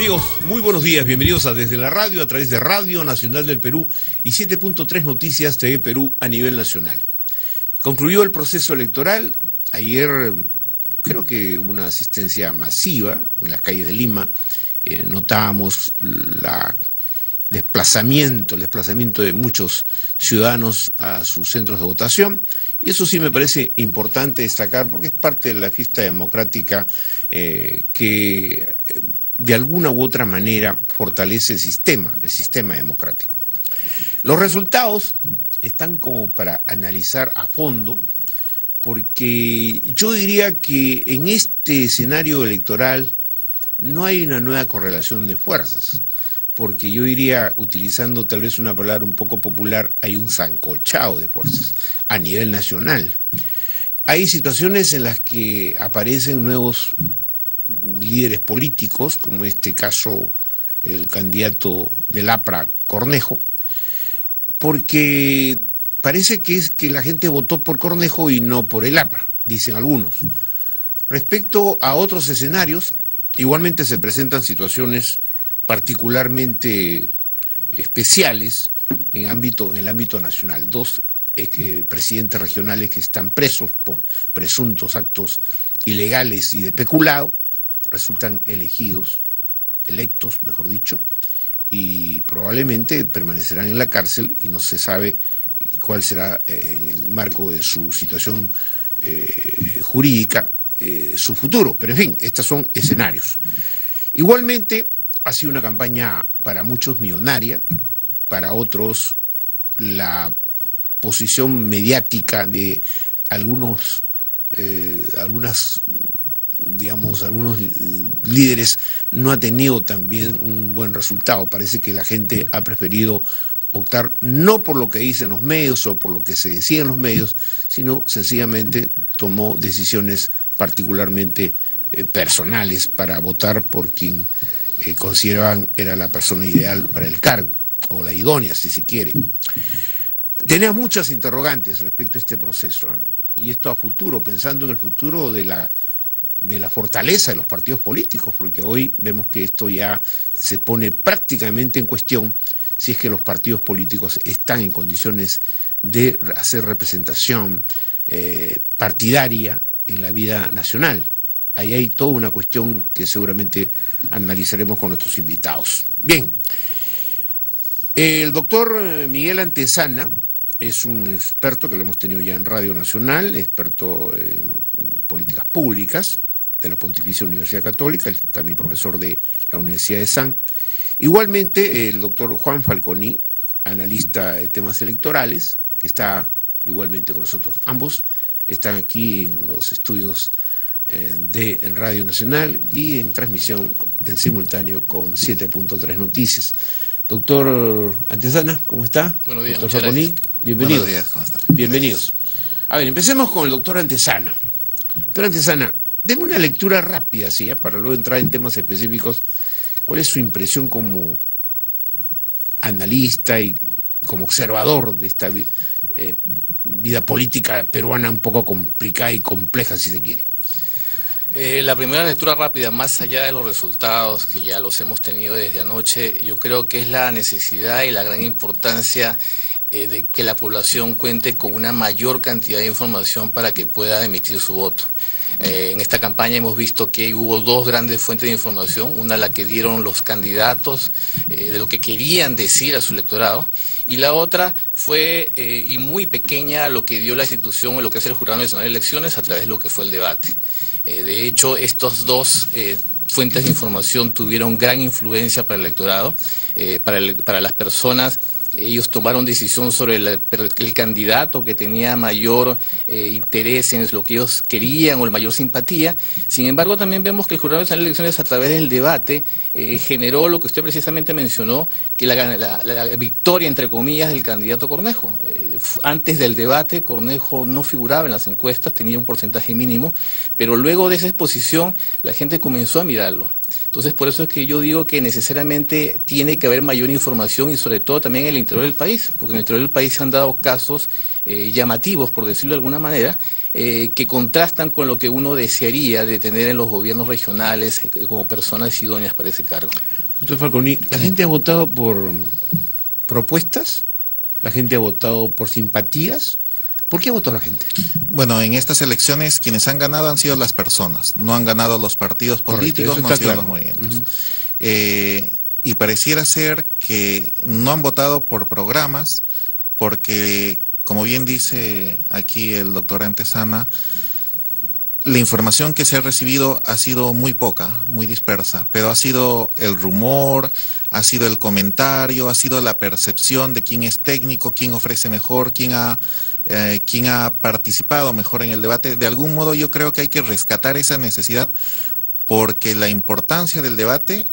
amigos? Muy buenos días, bienvenidos a Desde la Radio, a través de Radio Nacional del Perú y 7.3 Noticias TV Perú a nivel nacional. Concluyó el proceso electoral, ayer creo que hubo una asistencia masiva en las calles de Lima, notábamos el desplazamiento de muchos ciudadanos a sus centros de votación, y eso sí me parece importante destacar porque es parte de la fiesta democrática que de alguna u otra manera fortalece el sistema democrático. Los resultados están como para analizar a fondo, porque yo diría que en este escenario electoral no hay una nueva correlación de fuerzas, porque yo diría, utilizando tal vez una palabra un poco popular, hay un sancochado de fuerzas a nivel nacional. Hay situaciones en las que aparecen nuevos líderes políticos, como en este caso el candidato del APRA, Cornejo, porque parece que es que la gente votó por Cornejo y no por el APRA, dicen algunos. Respecto a otros escenarios, igualmente se presentan situaciones particularmente especiales en el ámbito nacional. Dos presidentes regionales que están presos por presuntos actos ilegales y de peculado, resultan electos, mejor dicho, y probablemente permanecerán en la cárcel y no se sabe cuál será en el marco de su situación jurídica su futuro. Pero en fin, estos son escenarios. Igualmente ha sido una campaña para muchos millonaria, para otros la posición mediática de algunos líderes no ha tenido también un buen resultado. Parece que la gente ha preferido optar no por lo que dicen los medios o por lo que se decía en los medios, sino sencillamente tomó decisiones particularmente personales para votar por quien consideraban era la persona ideal para el cargo, o la idónea, si se quiere. Tenía muchas interrogantes respecto a este proceso, y esto a futuro, pensando en el futuro de la fortaleza de los partidos políticos, porque hoy vemos que esto ya se pone prácticamente en cuestión si es que los partidos políticos están en condiciones de hacer representación partidaria en la vida nacional. Ahí hay toda una cuestión que seguramente analizaremos con nuestros invitados. Bien, el doctor Miguel Antezana es un experto que lo hemos tenido ya en Radio Nacional, experto en políticas públicas de la Pontificia Universidad Católica, también profesor de la Universidad de San. Igualmente el doctor Juan Falconi, analista de temas electorales, que está igualmente con nosotros. Ambos están aquí en los estudios en Radio Nacional y en transmisión en simultáneo con 7.3 Noticias. Doctor Antezana, ¿cómo está? Buenos días. Doctor Falconi, bienvenidos. Buenos días, ¿cómo está? Bienvenidos. A ver, empecemos con el doctor Antezana. Doctor Antezana, deme una lectura rápida, ¿sí? Para luego entrar en temas específicos. ¿Cuál es su impresión como analista y como observador de esta vida política peruana un poco complicada y compleja, si se quiere? La primera lectura rápida, más allá de los resultados que ya los hemos tenido desde anoche, yo creo que es la necesidad y la gran importancia de que la población cuente con una mayor cantidad de información para que pueda emitir su voto. En esta campaña hemos visto que hubo dos grandes fuentes de información, una la que dieron los candidatos de lo que querían decir a su electorado, y la otra fue, y muy pequeña, lo que dio la institución o lo que es el Jurado Nacional de Elecciones a través de lo que fue el debate. De hecho, estos dos fuentes de información tuvieron gran influencia para el electorado, para las personas. Ellos tomaron decisión sobre el candidato que tenía mayor interés en lo que ellos querían o el mayor simpatía. Sin embargo, también vemos que el Jurado Nacional de Elecciones, a través del debate, generó lo que usted precisamente mencionó, que la victoria, entre comillas, del candidato Cornejo. Antes del debate, Cornejo no figuraba en las encuestas, tenía un porcentaje mínimo, pero luego de esa exposición, la gente comenzó a mirarlo. Entonces, por eso es que yo digo que necesariamente tiene que haber mayor información y sobre todo también en el interior del país, porque en el interior del país se han dado casos llamativos, por decirlo de alguna manera, que contrastan con lo que uno desearía de tener en los gobiernos regionales como personas idóneas para ese cargo. Doctor Falconi, ¿la gente ha votado por propuestas? ¿La gente ha votado por simpatías? ¿Por qué votó la gente? Bueno, en estas elecciones quienes han ganado han sido las personas, no han ganado los partidos políticos, correcto, no han sido claro. los movimientos. Y pareciera ser que no han votado por programas, porque, como bien dice aquí el doctor Antesana, la información que se ha recibido ha sido muy poca, muy dispersa, pero ha sido el rumor, ha sido el comentario, ha sido la percepción de quién es técnico, quién ofrece mejor, quién ha participado mejor en el debate. De algún modo yo creo que hay que rescatar esa necesidad porque la importancia del debate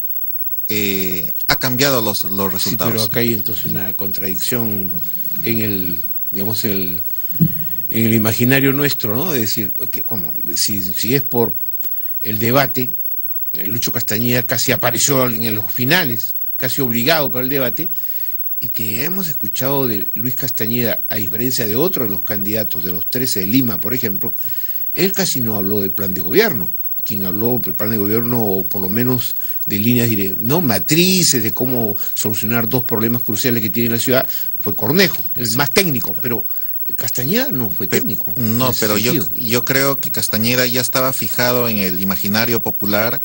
ha cambiado los resultados. Sí, pero acá hay entonces una contradicción en el, digamos, en el imaginario nuestro, ¿no? Es decir, ¿cómo? Si es por el debate, Lucho Castañeda casi apareció en los finales, casi obligado para el debate, y que hemos escuchado de Luis Castañeda, a diferencia de otros de los candidatos, de los 13 de Lima, por ejemplo, él casi no habló del plan de gobierno. Quien habló del plan de gobierno, o por lo menos de líneas, no, matrices, de cómo solucionar dos problemas cruciales que tiene la ciudad, fue Cornejo, el más técnico, claro. Pero Castañeda no fue técnico. No, pero yo creo que Castañeda ya estaba fijado en el imaginario popular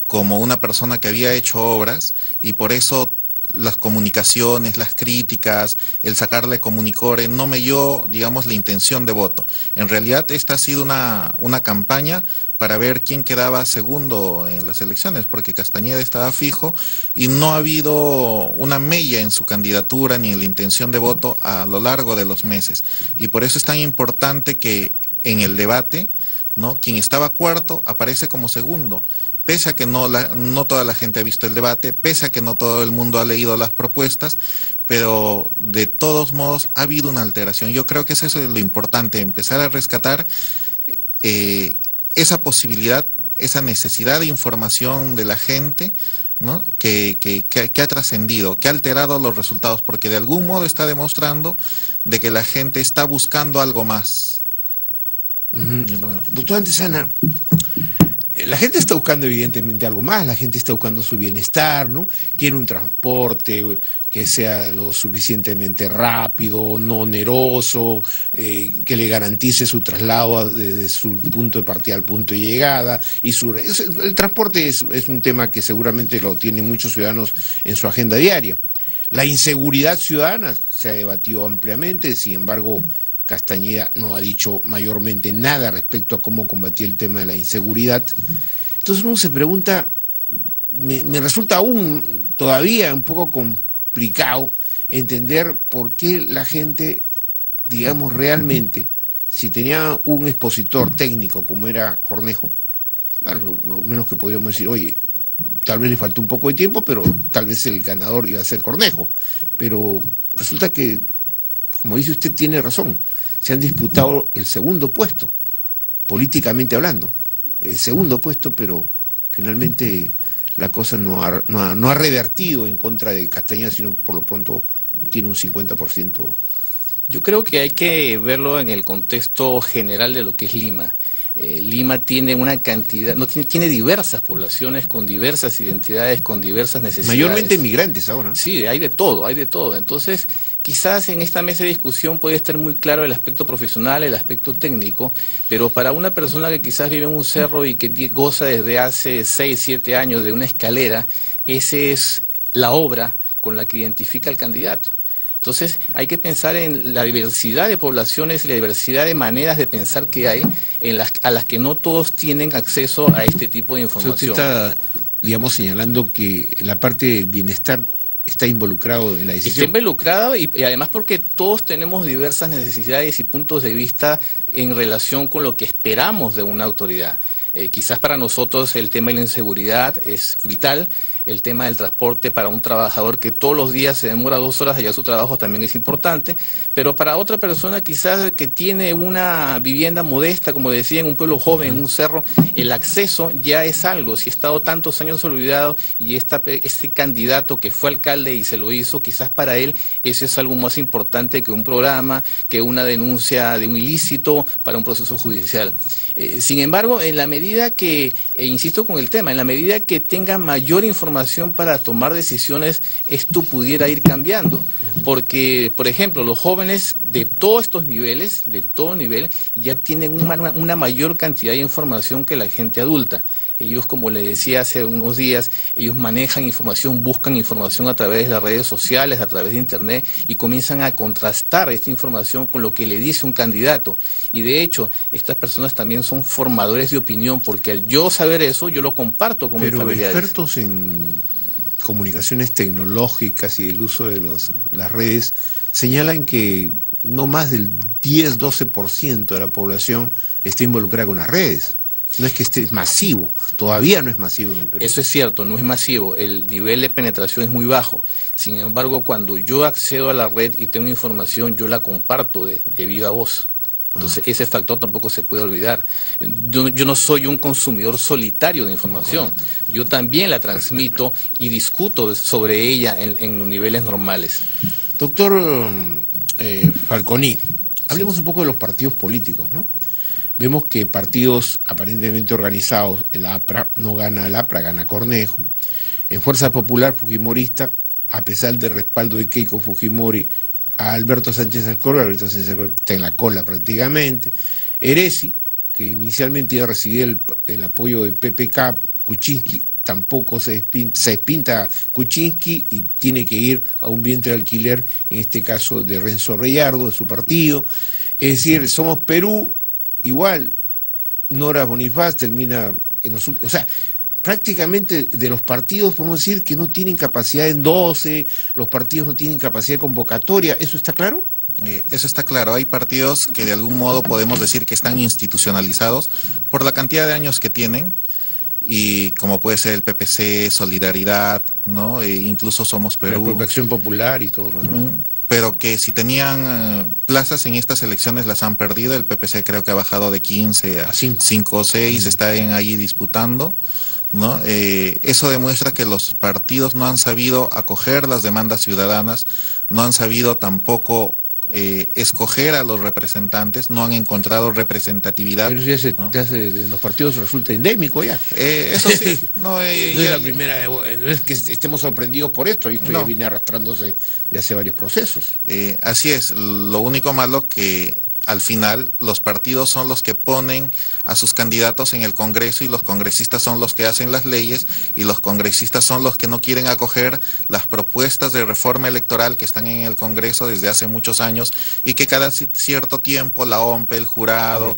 como una persona que había hecho obras y por eso las comunicaciones, las críticas, el sacarle comunicore, no me dio, digamos, la intención de voto. En realidad esta ha sido una campaña para ver quién quedaba segundo en las elecciones, porque Castañeda estaba fijo y no ha habido una mella en su candidatura ni en la intención de voto a lo largo de los meses. Y por eso es tan importante que en el debate, ¿no?, quien estaba cuarto aparece como segundo. Pese a que no toda la gente ha visto el debate, pese a que no todo el mundo ha leído las propuestas, pero de todos modos ha habido una alteración. Yo creo que eso es lo importante, empezar a rescatar esa posibilidad, esa necesidad de información de la gente, ¿no?, que ha trascendido, que ha alterado los resultados, porque de algún modo está demostrando de que la gente está buscando algo más. Doctor Antesana, la gente está buscando evidentemente algo más, la gente está buscando su bienestar, ¿no? Quiere un transporte que sea lo suficientemente rápido, no oneroso, que le garantice su traslado desde su punto de partida al punto de llegada. El transporte es un tema que seguramente lo tienen muchos ciudadanos en su agenda diaria. La inseguridad ciudadana se ha debatido ampliamente, sin embargo, Castañeda no ha dicho mayormente nada respecto a cómo combatir el tema de la inseguridad. Entonces uno se pregunta, me resulta aún todavía un poco complicado entender por qué la gente, digamos, realmente, si tenía un expositor técnico como era Cornejo, bueno, lo menos que podríamos decir, oye, tal vez le faltó un poco de tiempo, pero tal vez el ganador iba a ser Cornejo. Pero resulta que, como dice usted, tiene razón. Se han disputado el segundo puesto, políticamente hablando. El segundo puesto, pero finalmente la cosa no ha revertido en contra de Castañeda, sino por lo pronto tiene un 50%. Yo creo que hay que verlo en el contexto general de lo que es Lima. Lima tiene una cantidad, tiene diversas poblaciones con diversas identidades, con diversas necesidades. Mayormente inmigrantes ahora. Sí, hay de todo, hay de todo. Entonces, quizás en esta mesa de discusión puede estar muy claro el aspecto profesional, el aspecto técnico, pero para una persona que quizás vive en un cerro y que goza desde hace 6, 7 años de una escalera, esa es la obra con la que identifica al candidato. Entonces hay que pensar en la diversidad de poblaciones y la diversidad de maneras de pensar que hay, a las que no todos tienen acceso a este tipo de información. Usted está, digamos, señalando que la parte del bienestar está involucrado en la decisión. Está involucrado y además porque todos tenemos diversas necesidades y puntos de vista en relación con lo que esperamos de una autoridad. Quizás para nosotros el tema de la inseguridad es vital, el tema del transporte para un trabajador que todos los días se demora 2 horas allá a su trabajo también es importante, pero para otra persona quizás que tiene una vivienda modesta, como decía, en un pueblo joven, en un cerro, el acceso ya es algo. Si ha estado tantos años olvidado y este candidato que fue alcalde y se lo hizo, quizás para él eso es algo más importante que un programa, que una denuncia de un ilícito para un proceso judicial. Sin embargo, en la medida que, insisto con el tema, en la medida que tenga mayor información para tomar decisiones, esto pudiera ir cambiando. Porque, por ejemplo, los jóvenes de todos estos niveles, de todo nivel, ya tienen una mayor cantidad de información que la gente adulta. Ellos, como le decía hace unos días, ellos manejan información, buscan información a través de las redes sociales, a través de internet, y comienzan a contrastar esta información con lo que le dice un candidato. Y de hecho, estas personas también son formadores de opinión, porque al yo saber eso, yo lo comparto con mis familiares. Pero expertos en comunicaciones tecnológicas y el uso de las redes señalan que no más del 10-12% de la población está involucrada con las redes. No es que esté masivo, todavía no es masivo en el Perú. Eso es cierto, no es masivo, el nivel de penetración es muy bajo. Sin embargo, cuando yo accedo a la red y tengo información, yo la comparto de viva voz. Entonces, ese factor tampoco se puede olvidar. Yo no soy un consumidor solitario de información. Yo también la transmito y discuto sobre ella en los niveles normales. Doctor Falconi, hablemos un poco de los partidos políticos, ¿no? Vemos que partidos aparentemente organizados, el APRA, no gana el APRA, gana Cornejo. En Fuerza Popular Fujimorista, a pesar del respaldo de Keiko Fujimori a Alberto Sánchez Alcorta, Alberto Sánchez Alcorta está en la cola prácticamente. Eresi, que inicialmente iba a recibir el apoyo de PPK, Kuczynski, tampoco se despinta Kuczynski y tiene que ir a un vientre de alquiler, en este caso de Renzo Reyardo, de su partido. Es decir, Somos Perú, igual, Nora Bonifaz termina en los últimos, o sea, prácticamente de los partidos podemos decir que no tienen capacidad en 12, los partidos no tienen capacidad de convocatoria, ¿eso está claro? Eso está claro, hay partidos que de algún modo podemos decir que están institucionalizados por la cantidad de años que tienen, y como puede ser el PPC, Solidaridad, ¿no? Incluso Somos Perú. La Protección Popular y todo, ¿no? Pero que si tenían plazas en estas elecciones las han perdido. El PPC creo que ha bajado de 15 a 5 o 6, están ahí disputando, ¿no? Eso demuestra que los partidos no han sabido acoger las demandas ciudadanas, no han sabido tampoco escoger a los representantes, no han encontrado representatividad. Pero eso ya en los partidos resulta endémico ya. Eso sí. No es la primera, no es que estemos sorprendidos por esto, y esto ya viene arrastrándose de hace varios procesos. Así es, lo único malo que al final los partidos son los que ponen a sus candidatos en el Congreso, y los congresistas son los que hacen las leyes, y los congresistas son los que no quieren acoger las propuestas de reforma electoral que están en el Congreso desde hace muchos años, y que cada cierto tiempo la OMP, el jurado,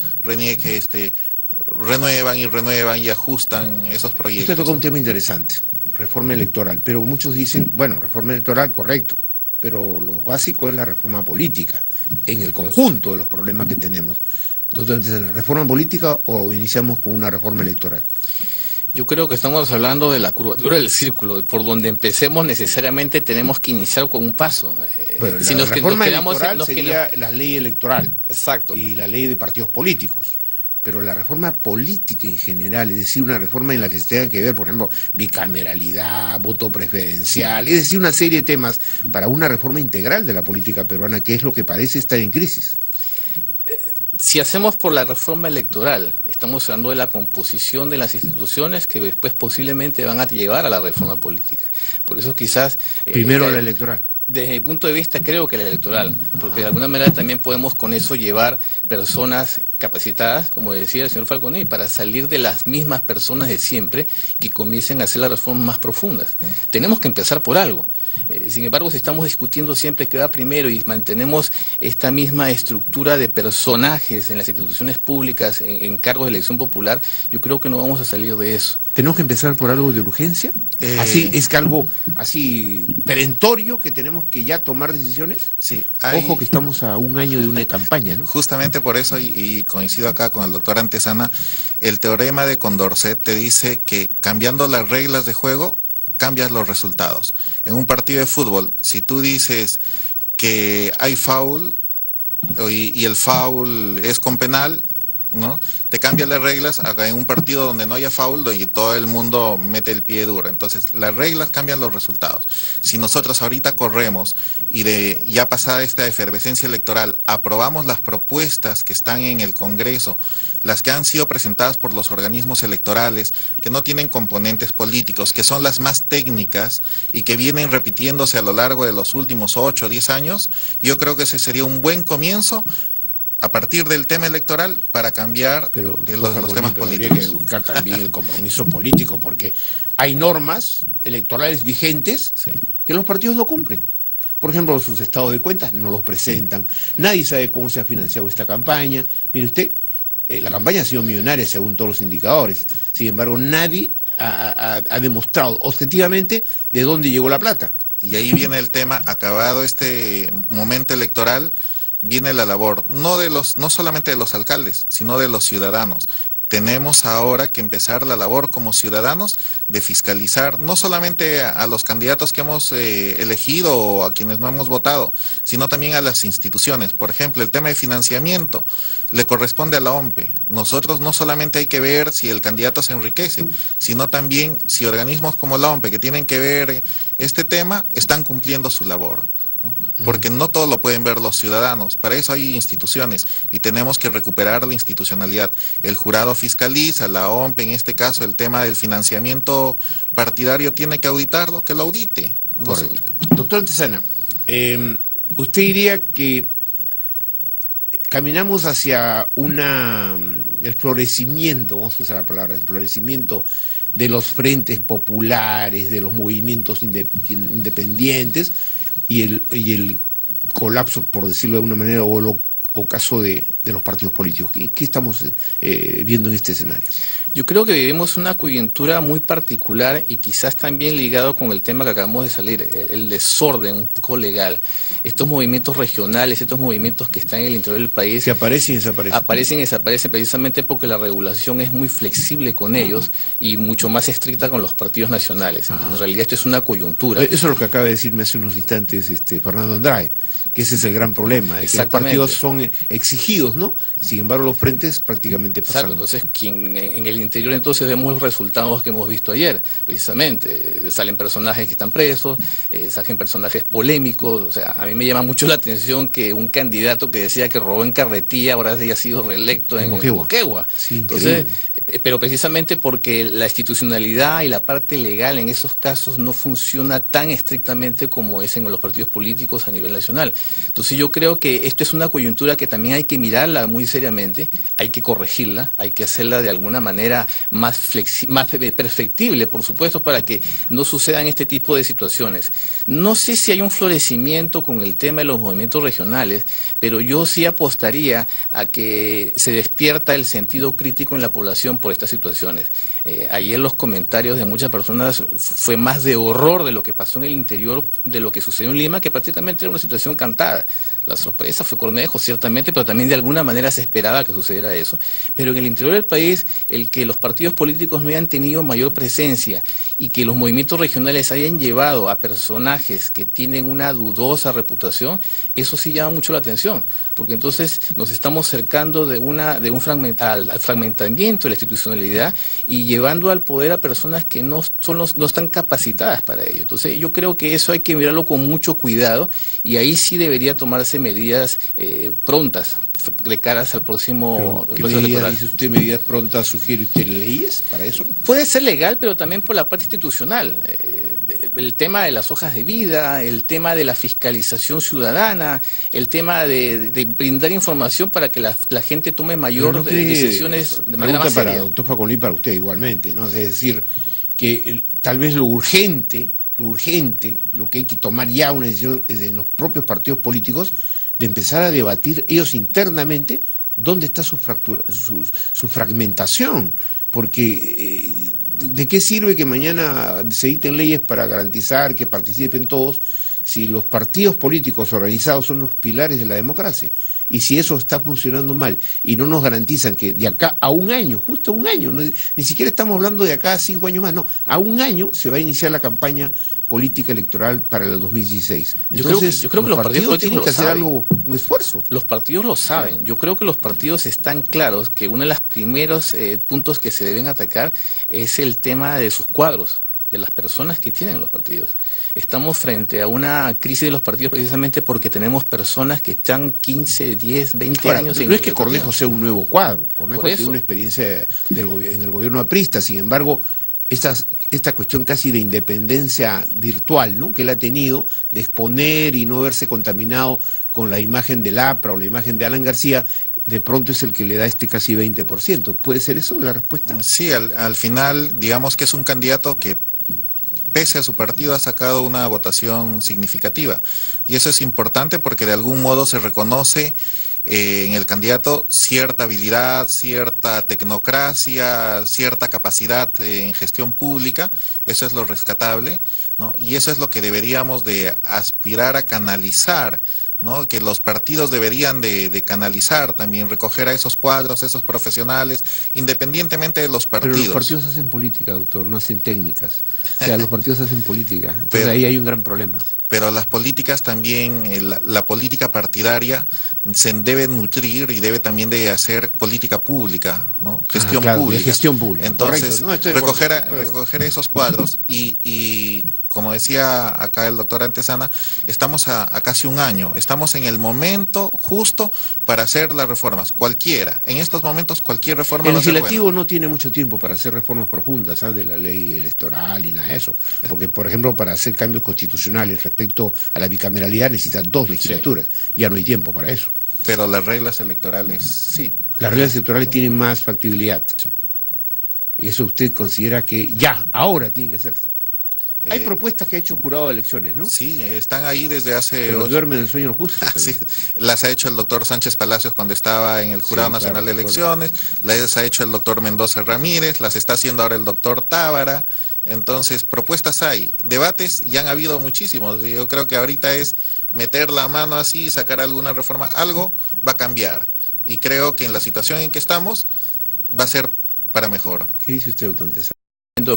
renuevan y ajustan esos proyectos. Usted tocó un tema interesante, reforma electoral, pero muchos dicen, bueno, reforma electoral, correcto, pero lo básico es la reforma política, en el conjunto de los problemas que tenemos. Entonces, ¿la reforma política o iniciamos con una reforma electoral? Yo creo que estamos hablando de la curvatura del círculo. Por donde empecemos necesariamente tenemos que iniciar con un paso. Bueno, la reforma electoral sería la ley electoral. Exacto. Y la ley de partidos políticos. Pero la reforma política en general, es decir, una reforma en la que se tengan que ver, por ejemplo, bicameralidad, voto preferencial, es decir, una serie de temas para una reforma integral de la política peruana, que es lo que parece estar en crisis. Si hacemos por la reforma electoral, estamos hablando de la composición de las instituciones que después posiblemente van a llevar a la reforma política. Por eso quizás... Primero la electoral. Desde mi punto de vista creo que la electoral, porque de alguna manera también podemos con eso llevar personas capacitadas, como decía el señor Falconi, para salir de las mismas personas de siempre que comiencen a hacer las reformas más profundas. Tenemos que empezar por algo. Sin embargo, si estamos discutiendo siempre qué va primero y mantenemos esta misma estructura de personajes en las instituciones públicas, en cargos de elección popular, yo creo que no vamos a salir de eso. ¿Tenemos que empezar por algo de urgencia? ¿Así es que algo así perentorio que tenemos que ya tomar decisiones? Sí. Ojo que estamos a un año de una campaña, ¿no? Justamente por eso, y coincido acá con el doctor Antezana, el teorema de Condorcet te dice que cambiando las reglas de juego, cambias los resultados. En un partido de fútbol, si tú dices que hay foul y el foul es con penal, ¿no? Te cambian las reglas acá en un partido donde no haya foul y todo el mundo mete el pie duro. Entonces, las reglas cambian los resultados. Si nosotros ahorita corremos y ya pasada esta efervescencia electoral, aprobamos las propuestas que están en el Congreso, las que han sido presentadas por los organismos electorales, que no tienen componentes políticos, que son las más técnicas y que vienen repitiéndose a lo largo de los últimos 8 o 10 años, yo creo que ese sería un buen comienzo a partir del tema electoral para cambiar los temas políticos. Habría que buscar también el compromiso político, porque hay normas electorales vigentes que los partidos no cumplen. Por ejemplo, sus estados de cuentas no los presentan. Nadie sabe cómo se ha financiado esta campaña. Mire usted, la campaña ha sido millonaria según todos los indicadores. Sin embargo, nadie ha demostrado objetivamente de dónde llegó la plata. Y ahí viene el tema, acabado este momento electoral, viene la labor, no solamente de los alcaldes, sino de los ciudadanos. Tenemos ahora que empezar la labor como ciudadanos de fiscalizar no solamente a los candidatos que hemos elegido o a quienes no hemos votado, sino también a las instituciones. Por ejemplo, el tema de financiamiento le corresponde a la OMPE. Nosotros no solamente hay que ver si el candidato se enriquece, sino también si organismos como la OMPE, que tienen que ver este tema, están cumpliendo su labor. Porque no todo lo pueden ver los ciudadanos, para eso hay instituciones y tenemos que recuperar la institucionalidad. El jurado fiscaliza, la OMPE en este caso, el tema del financiamiento partidario tiene que auditarlo, que lo audite. Correcto. Doctor Antezana, ¿usted diría que caminamos hacia el florecimiento, vamos a usar la palabra, el florecimiento de los frentes populares, de los movimientos independientes, y el colapso, por decirlo de alguna manera, o caso de los partidos políticos? ¿Qué estamos viendo en este escenario? Yo creo que vivimos una coyuntura muy particular y quizás también ligado con el tema que acabamos de salir, el desorden un poco legal. Estos movimientos regionales, estos movimientos que están en el interior del país... Que aparecen y desaparecen. Aparecen y desaparecen precisamente porque la regulación es muy flexible con ellos y mucho más estricta con los partidos nacionales. En realidad esto es una coyuntura. Eso es lo que acaba de decirme hace unos instantes Fernando Andrade, que ese es el gran problema, de que los partidos son exigidos, ¿no? Sin embargo, los frentes prácticamente pasan. Exacto, entonces en el interior entonces vemos los resultados que hemos visto ayer, precisamente. Salen personajes que están presos, salen personajes polémicos. O sea, a mí me llama mucho la atención que un candidato que decía que robó en carretilla ahora haya sido reelecto en Moquegua. Sí, entonces, pero precisamente porque la institucionalidad y la parte legal en esos casos no funciona tan estrictamente como es en los partidos políticos a nivel nacional. Entonces yo creo que esto es una coyuntura que también hay que mirarla muy seriamente, hay que corregirla, hay que hacerla de alguna manera más perfectible, por supuesto, para que no sucedan este tipo de situaciones. No sé si hay un florecimiento con el tema de los movimientos regionales, pero yo sí apostaría a que se despierta el sentido crítico en la población por estas situaciones. Ayer los comentarios de muchas personas fue más de horror de lo que pasó en el interior, de lo que sucedió en Lima, que prácticamente era una situación cantada. La sorpresa fue Cornejo, ciertamente, pero también de alguna manera se esperaba que sucediera eso. Pero en el interior del país, el que los partidos políticos no hayan tenido mayor presencia y que los movimientos regionales hayan llevado a personajes que tienen una dudosa reputación, eso sí llama mucho la atención, porque entonces nos estamos acercando al fragmentamiento de la institucionalidad y llevando al poder a personas que no están capacitadas para ello. Entonces yo creo que eso hay que mirarlo con mucho cuidado y ahí sí debería tomarse medidas prontas de caras al próximo proceso electoral. ¿Dice usted medidas prontas? ¿Sugiere usted leyes para eso? Puede ser legal, pero también por la parte institucional. El tema de las hojas de vida, el tema de la fiscalización ciudadana, el tema de brindar información para que la gente tome mayor decisiones de manera más seria. Para doctor Facolí, para usted igualmente, ¿no? Es decir, que tal vez lo urgente, lo que hay que tomar ya una decisión desde los propios partidos políticos, de empezar a debatir ellos internamente dónde está su fragmentación, porque ¿de qué sirve que mañana se dicten leyes para garantizar que participen todos si los partidos políticos organizados son los pilares de la democracia, y si eso está funcionando mal y no nos garantizan que de acá a un año, justo a un año, ni siquiera estamos hablando de acá a 5 años más, no, a un año se va a iniciar la campaña política electoral para el 2016. Entonces, yo creo que los partidos políticos tienen que hacer algo, un esfuerzo. Los partidos lo saben. Yo creo que los partidos están claros que uno de los primeros puntos que se deben atacar es el tema de sus cuadros, de las personas que tienen los partidos. Estamos frente a una crisis de los partidos precisamente porque tenemos personas que están 15, 10, 20 Ahora, años en no es que Cornejo sea un nuevo cuadro. Cornejo tiene una experiencia en el gobierno aprista, sin embargo, esta cuestión casi de independencia virtual, ¿no?, que él ha tenido, de exponer y no verse contaminado con la imagen del APRA o la imagen de Alan García, de pronto es el que le da este casi 20%. ¿Puede ser eso la respuesta? Sí, al final, digamos que es un candidato que, pese a su partido, ha sacado una votación significativa. Y eso es importante porque de algún modo se reconoce en el candidato cierta habilidad, cierta tecnocracia, cierta capacidad en gestión pública. Eso es lo rescatable, ¿no? Y eso es lo que deberíamos de aspirar a canalizar, ¿no? Que los partidos deberían de canalizar también, recoger a esos cuadros, esos profesionales, independientemente de los partidos. Pero los partidos hacen política, doctor, no hacen técnicas. O sea, los partidos hacen política. Entonces ahí hay un gran problema. Pero las políticas también, la política partidaria se debe nutrir y debe también de hacer política pública, ¿no? Gestión pública. De gestión pública. Entonces, correcto, ¿no? recoger esos cuadros y como decía acá el doctor Antezana, estamos a casi un año, estamos en el momento justo para hacer las reformas, cualquiera, en estos momentos cualquier reforma. El legislativo no tiene mucho tiempo para hacer reformas profundas, ¿sabes?, de la ley electoral y nada de eso, porque por ejemplo para hacer cambios constitucionales respecto a la bicameralidad necesitan 2 legislaturas, ya no hay tiempo para eso. Pero las reglas electorales sí. Las reglas electorales tienen más factibilidad. Sí. Y eso usted considera que ya, ahora tiene que hacerse. Hay propuestas que ha hecho el jurado de elecciones, ¿no? Sí, están ahí desde hace... Pero duermen el sueño justo. Sí, las ha hecho el doctor Sánchez Palacios cuando estaba en el Jurado Nacional de Elecciones, las ha hecho el doctor Mendoza Ramírez, las está haciendo ahora el doctor Tábara. Entonces, propuestas hay, debates ya han habido muchísimos. Yo creo que ahorita es meter la mano así, sacar alguna reforma, algo va a cambiar. Y creo que en la situación en que estamos va a ser para mejor. ¿Qué dice usted, doctor Antezana?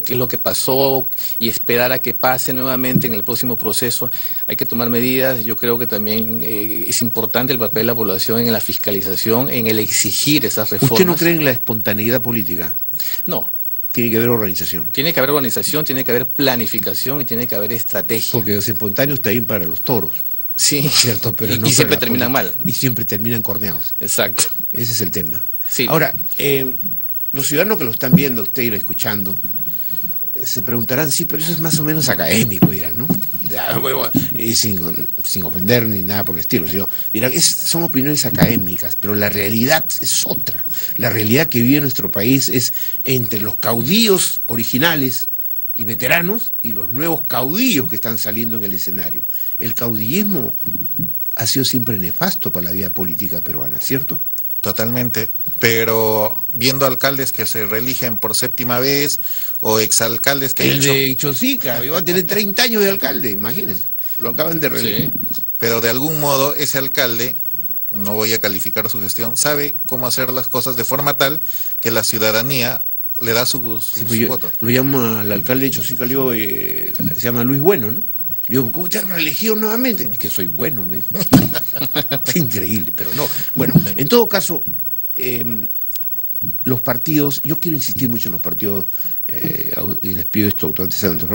Qué es lo que pasó y esperar a que pase nuevamente en el próximo proceso. Hay que tomar medidas. Yo creo que también es importante el papel de la población en la fiscalización, en el exigir esas reformas. ¿Usted no cree en la espontaneidad política? No. Tiene que haber organización. Tiene que haber organización, tiene que haber planificación y tiene que haber estrategia. Porque los espontáneos está bien para los toros. Sí. ¿Cierto? Pero y siempre terminan mal. Y siempre terminan corneados. Exacto. Ese es el tema. Sí. Ahora, los ciudadanos que lo están viendo usted y lo escuchando, se preguntarán, sí, pero eso es más o menos académico, dirán, ¿no? Y sin ofender ni nada por el estilo, sino, dirán, son opiniones académicas, pero la realidad es otra. La realidad que vive nuestro país es entre los caudillos originales y veteranos y los nuevos caudillos que están saliendo en el escenario. El caudillismo ha sido siempre nefasto para la vida política peruana, ¿cierto? Totalmente, pero viendo alcaldes que se reeligen por 7ª vez o exalcaldes que... El de Chosica, va a tener 30 años de alcalde, imagínense, lo acaban de reelegir. Sí, pero de algún modo ese alcalde, no voy a calificar su gestión, sabe cómo hacer las cosas de forma tal que la ciudadanía le da su voto. Lo llamo al alcalde de Chosica, le digo, se llama Luis Bueno, ¿no? Le digo, ¿cómo te has reelegido nuevamente? Es que soy bueno, me dijo. Es increíble, pero no. Bueno, en todo caso, los partidos, yo quiero insistir mucho en los partidos, y les pido esto, doctor Antezana,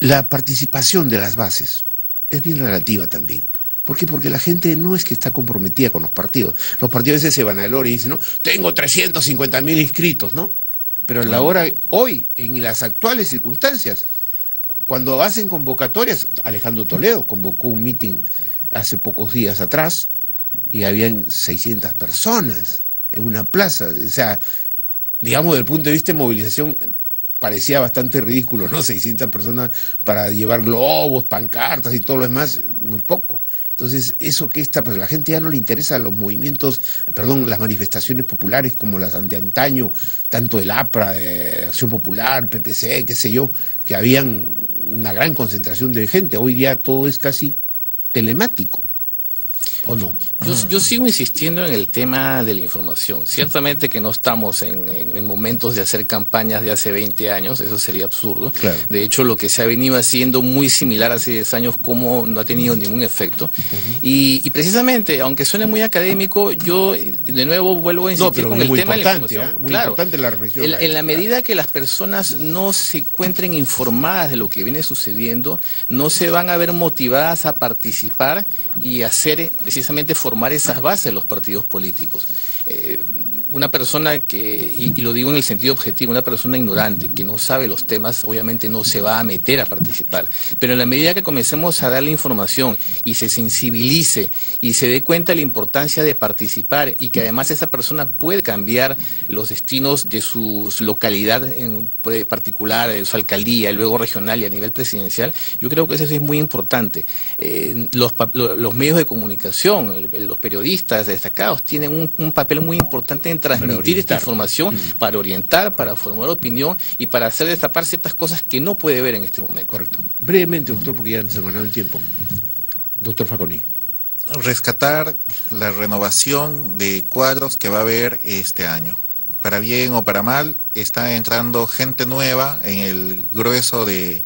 la participación de las bases es bien relativa también. ¿Por qué? Porque la gente no es que está comprometida con los partidos. Los partidos a veces se van a gloria y dicen, no, tengo 350.000 inscritos, ¿no? Pero en la hora, hoy, en las actuales circunstancias, cuando hacen convocatorias, Alejandro Toledo convocó un meeting hace pocos días atrás y habían 600 personas en una plaza. O sea, digamos, desde el punto de vista de movilización, parecía bastante ridículo, ¿no? 600 personas para llevar globos, pancartas y todo lo demás, muy poco. Entonces, ¿eso qué está? Pues a la gente ya no le interesa los movimientos, perdón, las manifestaciones populares como las de antaño, tanto el APRA, Acción Popular, PPC, qué sé yo, que habían una gran concentración de gente. Hoy día todo es casi telemático, ¿o no? Yo sigo insistiendo en el tema de la información. Ciertamente que no estamos en momentos de hacer campañas de hace 20 años, eso sería absurdo. Claro. De hecho, lo que se ha venido haciendo muy similar hace 10 años, como no ha tenido ningún efecto. Y precisamente, aunque suene muy académico, yo de nuevo vuelvo a insistir con el tema de la información. Muy importante la reflexión. En la medida que las personas no se encuentren informadas de lo que viene sucediendo, no se van a ver motivadas a participar y hacer precisamente formar esas bases de los partidos políticos. Una persona que, y lo digo en el sentido objetivo, una persona ignorante que no sabe los temas, obviamente no se va a meter a participar. Pero en la medida que comencemos a darle información y se sensibilice y se dé cuenta de la importancia de participar y que además esa persona puede cambiar los destinos de su localidad en particular, de su alcaldía, y luego regional y a nivel presidencial, yo creo que eso es muy importante. Los medios de comunicación, los periodistas destacados tienen un papel muy importante en transmitir esta información para orientar, para formar opinión y para hacer destapar ciertas cosas que no puede ver en este momento. Correcto. Brevemente, doctor, porque ya nos ha ganado el tiempo. Doctor Faconi. Rescatar la renovación de cuadros que va a haber este año. Para bien o para mal, está entrando gente nueva en el grueso de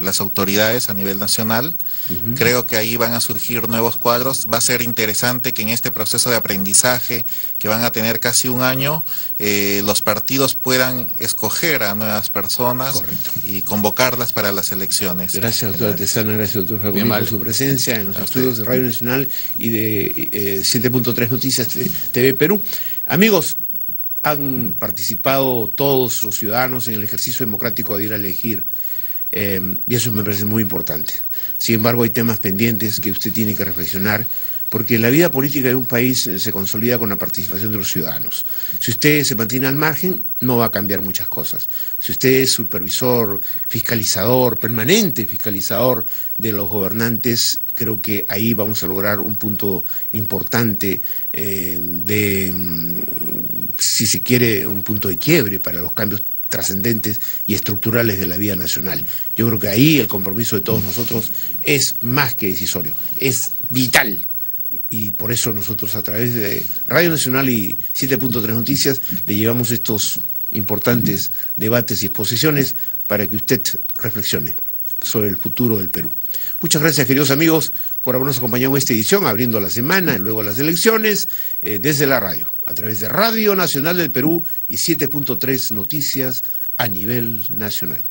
las autoridades a nivel nacional. Creo que ahí van a surgir nuevos cuadros. Va a ser interesante que en este proceso de aprendizaje, que van a tener casi un año, los partidos puedan escoger a nuevas personas. Correcto. Y convocarlas para las elecciones. Gracias, doctor Artesana, gracias, doctor Faconi, por su presencia en los estudios de Radio Nacional y de 7.3 Noticias TV Perú. Amigos, han participado todos los ciudadanos en el ejercicio democrático de ir a elegir, y eso me parece muy importante. Sin embargo, hay temas pendientes que usted tiene que reflexionar, porque la vida política de un país se consolida con la participación de los ciudadanos. Si usted se mantiene al margen, no va a cambiar muchas cosas. Si usted es supervisor, fiscalizador, permanente fiscalizador de los gobernantes, creo que ahí vamos a lograr un punto importante si se quiere, un punto de quiebre para los cambios trascendentes y estructurales de la vida nacional. Yo creo que ahí el compromiso de todos nosotros es más que decisorio, es vital. Y por eso nosotros a través de Radio Nacional y 7.3 Noticias le llevamos estos importantes debates y exposiciones para que usted reflexione sobre el futuro del Perú. Muchas gracias, queridos amigos, por habernos acompañado en esta edición, abriendo la semana y luego las elecciones, desde la radio, a través de Radio Nacional del Perú y 7.3 Noticias a nivel nacional.